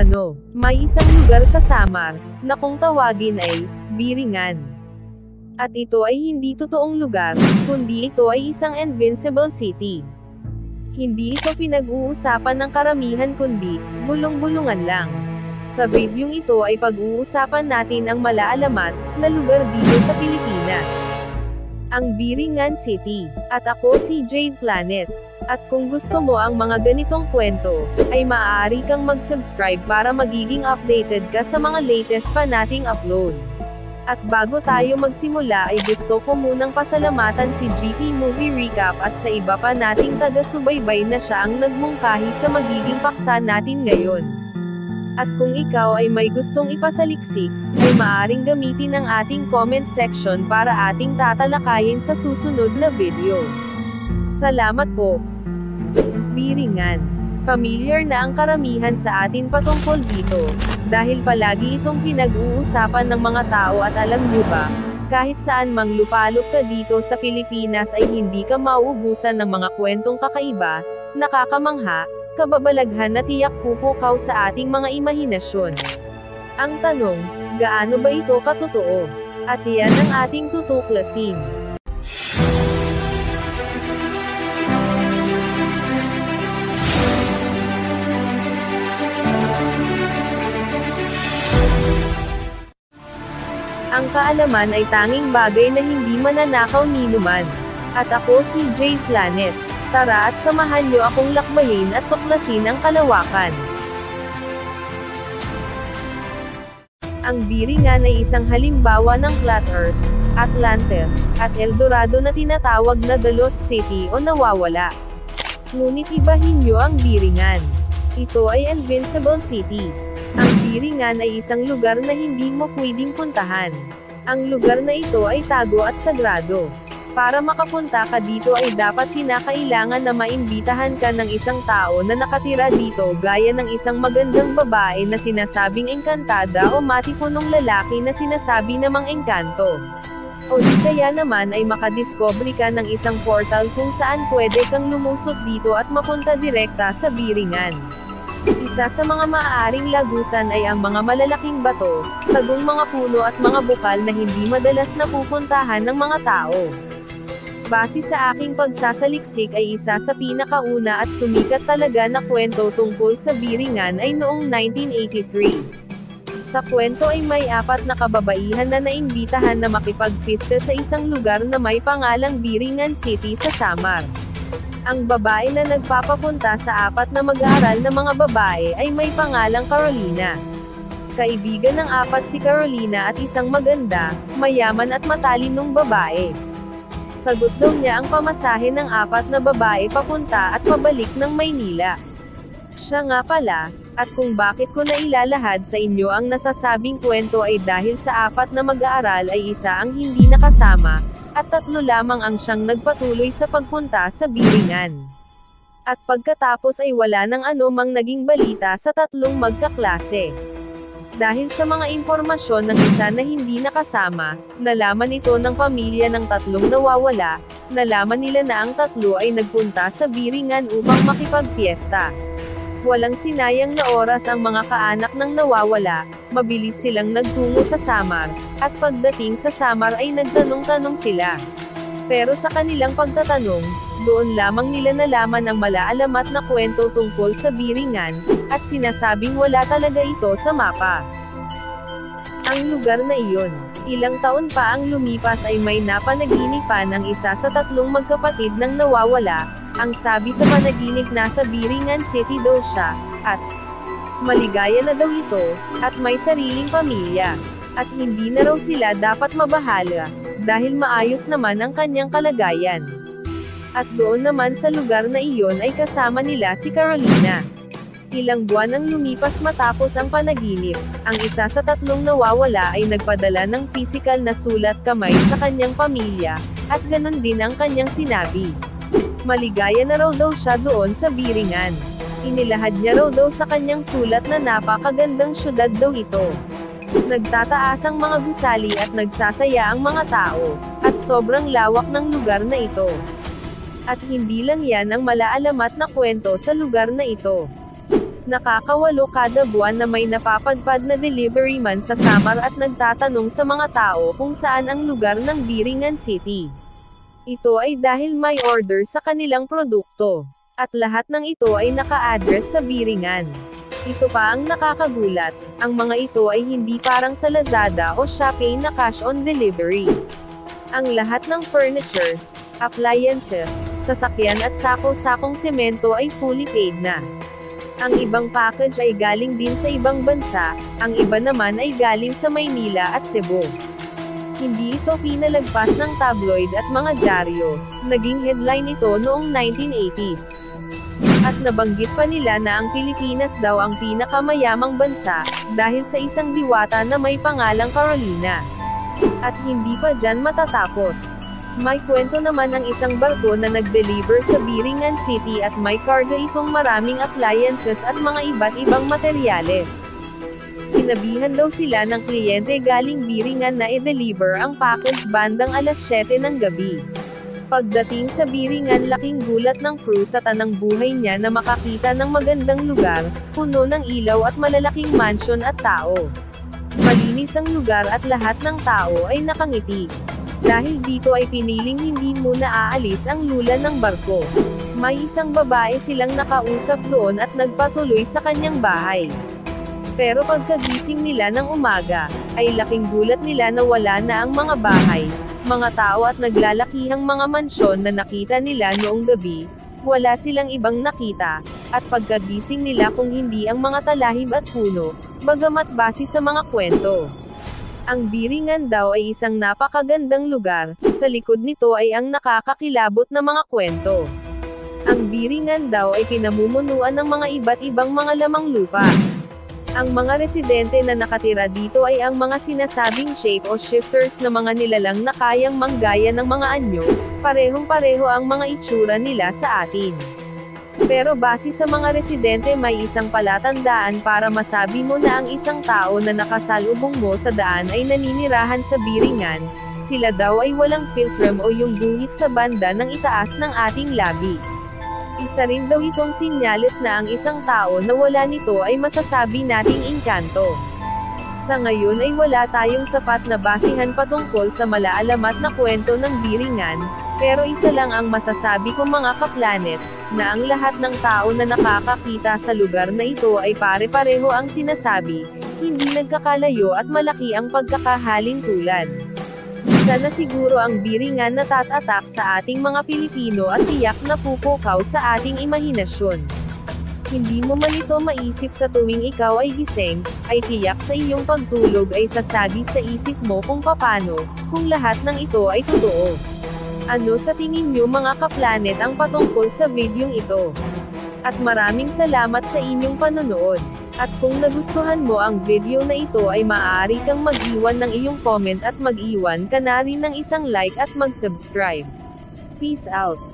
umano, may isang lugar sa Samar, na kung tawagin ay, Biringan. At ito ay hindi totoong lugar, kundi ito ay isang invincible city. Hindi ito pinag-uusapan ng karamihan kundi, bulong-bulungan lang. Sa videong ito ay pag-uusapan natin ang malaalamat, na lugar dito sa Pilipinas. Ang Biringan City. At ako si Jade Planet. At kung gusto mo ang mga ganitong kwento, ay maaari kang mag-subscribe para magiging updated ka sa mga latest pa nating upload. At bago tayo magsimula ay gusto ko munang pasalamatan si GP Movie Recap at sa iba pa nating taga-subaybay na siya ang nagmungkahi sa magiging paksa natin ngayon. At kung ikaw ay may gustong ipasaliksik, ay maaring gamitin ang ating comment section para ating tatalakayin sa susunod na video. Salamat po. Biringan. Familiar na ang karamihan sa atin patungkol dito, dahil palagi itong pinag-uusapan ng mga tao at alam nyo ba, kahit saan mang lupalop ka dito sa Pilipinas ay hindi ka mauubusan ng mga kwentong kakaiba, nakakamangha, kababalaghan na tiyak pupukaw sa ating mga imahinasyon. Ang tanong, gaano ba ito katotoo? At iyan ang ating tutuklasin. Ang kaalaman ay tanging bagay na hindi mananakaw ninuman. At ako si Jade Planet. Tara at samahan niyo akong lakbayin at tuklasin ang kalawakan. Ang Biringan ay isang halimbawa ng Flat Earth, Atlantis, at Eldorado na tinatawag na The Lost City o nawawala. Ngunit ibahin niyo ang Biringan. Ito ay Invincible City. Ang Biringan ay isang lugar na hindi mo pwedeng puntahan. Ang lugar na ito ay tago at sagrado. Para makapunta ka dito ay dapat kinakailangan na maimbitahan ka ng isang tao na nakatira dito gaya ng isang magandang babae na sinasabing engkantada o matipunong lalaki na sinasabi namang engkanto. O di kaya naman ay makadiscovery ka ng isang portal kung saan pwede kang lumusot dito at mapunta direkta sa Biringan. Isa sa mga maaaring lagusan ay ang mga malalaking bato, tagong mga puno at mga bukal na hindi madalas napupuntahan ng mga tao. Base sa aking pagsasaliksik ay isa sa pinakauna at sumikat talaga na kwento tungkol sa Biringan ay noong 1983. Sa kwento ay may 4 na kababaihan na naimbitahan na makipagpista sa isang lugar na may pangalang Biringan City sa Samar. Ang babae na nagpapapunta sa 4 na mag-aaral na mga babae ay may pangalang Carolina. Kaibigan ng 4 si Carolina at isang maganda, mayaman at matalinong babae. Sagot daw niya ang pamasahe ng 4 na babae papunta at pabalik ng Maynila. Siya nga pala, at kung bakit ko nailalahad sa inyo ang nasasabing kwento ay dahil sa 4 na mag-aaral ay isa ang hindi nakasama, at 3 lamang ang siyang nagpatuloy sa pagpunta sa Biringan. At pagkatapos ay wala nang anumang naging balita sa 3 magkaklase. Dahil sa mga impormasyon ng isa na hindi nakasama, nalaman ito ng pamilya ng 3 nawawala, nalaman nila na ang 3 ay nagpunta sa Biringan upang makipagpiesta. Walang sinayang na oras ang mga kaanak ng nawawala, mabilis silang nagtungo sa Samar, at pagdating sa Samar ay nagtanong-tanong sila. Pero sa kanilang pagtatanong, doon lamang nila nalaman ang malaalamat na kwento tungkol sa Biringan, at sinasabing wala talaga ito sa mapa. Ang lugar na iyon, ilang taon pa ang lumipas ay may napanaginipan ang isa sa 3 magkapatid ng nawawala, ang sabi sa panaginip nasa Biringan City daw siya, at maligaya na daw ito, at may sariling pamilya, at hindi na raw sila dapat mabahala, dahil maayos naman ang kanyang kalagayan. At doon naman sa lugar na iyon ay kasama nila si Carolina. Ilang buwan ang lumipas matapos ang panaginip, ang isa sa 3 nawawala ay nagpadala ng pisikal na sulat kamay sa kanyang pamilya, at ganon din ang kanyang sinabi. Maligaya na raw daw siya doon sa Biringan. Inilahad niya raw daw sa kanyang sulat na napakagandang syudad daw ito. Nagtataas ang mga gusali at nagsasaya ang mga tao, at sobrang lawak ng lugar na ito. At hindi lang yan ang malaalamat na kwento sa lugar na ito. Nakakawalo kada buwan na may napapadpad na delivery man sa Samar at nagtatanong sa mga tao kung saan ang lugar ng Biringan City. Ito ay dahil may order sa kanilang produkto. At lahat ng ito ay naka-address sa Biringan. Ito pa ang nakakagulat, ang mga ito ay hindi parang sa Lazada o Shopee na cash on delivery. Ang lahat ng furnitures, appliances, sasakyan at sako-sakong semento ay fully paid na. Ang ibang package ay galing din sa ibang bansa, ang iba naman ay galing sa Maynila at Cebu. Hindi ito pinalagpas ng tabloid at mga dyaryo, naging headline ito noong 1980s. At nabanggit pa nila na ang Pilipinas daw ang pinakamayamang bansa, dahil sa isang diwata na may pangalang Carolina. At hindi pa dyan matatapos. May kwento naman ang isang barko na nag-deliver sa Biringan City at may karga itong maraming appliances at mga iba't ibang materyales. Sinabihan daw sila ng kliyente galing Biringan na i-deliver ang package bandang alas 7 ng gabi. Pagdating sa Biringan, laking gulat ng crew sa tanang buhay niya na makakita ng magandang lugar, puno ng ilaw at malalaking mansion at tao. Malinis ang lugar at lahat ng tao ay nakangiti. Dahil dito ay piniling hindi muna aalis ang lula ng barko. May isang babae silang nakausap doon at nagpatuloy sa kanyang bahay. Pero pagkagising nila ng umaga, ay laking gulat nila na wala na ang mga bahay, mga tao at naglalakihang mga mansyon na nakita nila noong gabi. Wala silang ibang nakita, at pagkagising nila kung hindi ang mga talahib at puno, bagamat base sa mga kwento. Ang Biringan daw ay isang napakagandang lugar, sa likod nito ay ang nakakakilabot na mga kwento. Ang Biringan daw ay pinamumunuan ng mga iba't ibang mga lamang lupa. Ang mga residente na nakatira dito ay ang mga sinasabing shape o shifters na mga nilalang na kayang manggaya ng mga anyo, parehong-pareho ang mga itsura nila sa atin. Pero base sa mga residente may isang palatandaan para masabi mo na ang isang tao na nakasalubong mo sa daan ay naninirahan sa Biringan, sila daw ay walang philtrum o yung guhit sa banda ng itaas ng ating labi. Isa rin daw itong sinyalis na ang isang tao na wala nito ay masasabi nating engkanto. Sa ngayon ay wala tayong sapat na basihan patungkol sa malaalamat na kwento ng Biringan, pero isa lang ang masasabi ko mga kaplanet, na ang lahat ng tao na nakakakita sa lugar na ito ay pare-pareho ang sinasabi, hindi nagkakalayo at malaki ang pagkakahalin tulad. Isa na siguro ang Biringan na tatatak sa ating mga Pilipino at tiyak na pupukaw sa ating imahinasyon. Hindi mo man ito maisip sa tuwing ikaw ay gising, ay tiyak sa iyong pagtulog ay sasagi sa isip mo kung papano, kung lahat ng ito ay totoo. Ano sa tingin nyo mga kaplanet ang patungkol sa videong ito? At maraming salamat sa inyong panonood. At kung nagustuhan mo ang video na ito ay maaari kang mag-iwan ng iyong comment at mag-iwan ka na rin ng isang like at mag-subscribe. Peace out!